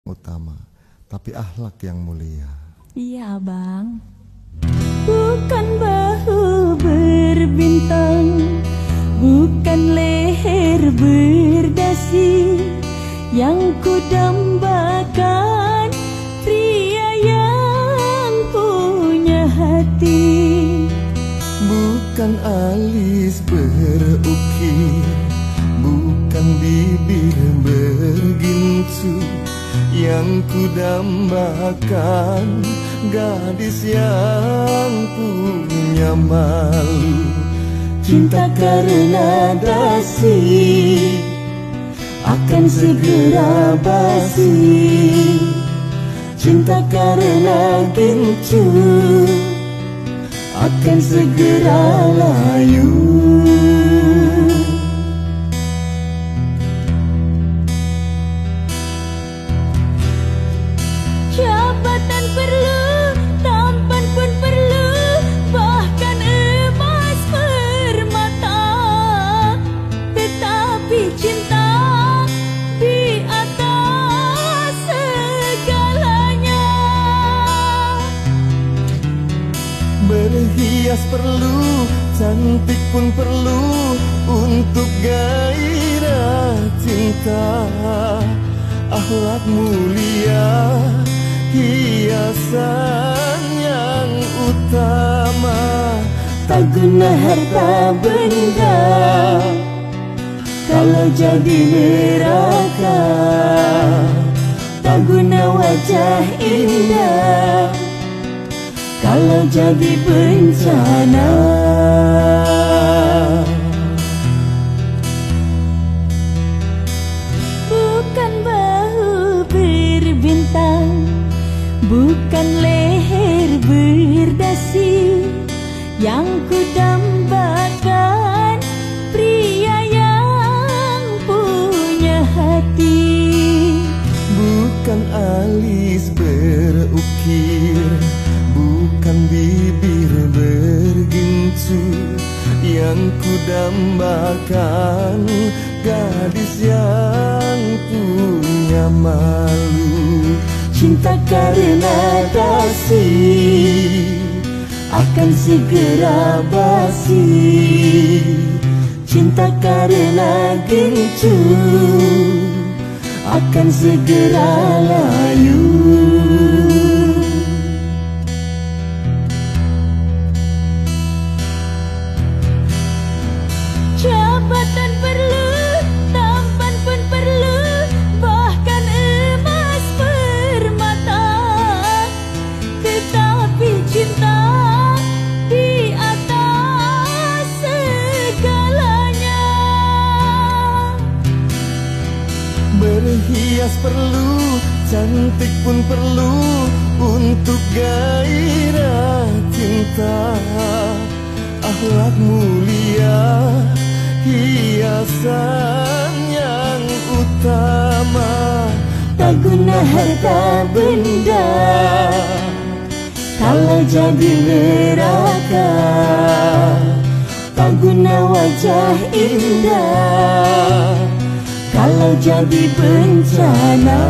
utama, tapi akhlak yang mulia. Iya, Bang. Bukan bahu berbintang, bukan leher berdasi, yang kudambakan pria yang punya hati. Bukan alis berukir, bukan bibir bergincu, yang kudambakan gadis yang punya malu. Cinta karena dasi akan segera basi, cinta karena gincu akan segera layu. Jabatan perlu, tampan pun perlu, bahkan emas permata, tetapi cinta di atas segalanya. Berhias perlu, cantik pun perlu, untuk gairah cinta. Akhlak mulia, hiasan yang utama. Tak guna harta benda kalau jadi neraka, tak guna wajah indah kalau jadi bencana. Bukan bahu berbintang, bukan leher berdasi, yang kudambakan pria yang punya hati. Bukan alis berukir, bukan bibir bergincu, yang kudambakan gadis yang punya malu. Cinta karena dasi akan segera basi, cinta karena gincu akan segera layu. Jabatan perlu, tampan pun perlu, bahkan emas permata, tetapi cinta di atas segalanya. Berhias perlu, cantik pun perlu, untuk gairah cinta. Akhlak mulia, hiasan yang utama. Tak guna harta benda kalau jadi neraka, tak guna wajah indah kalau jadi bencana.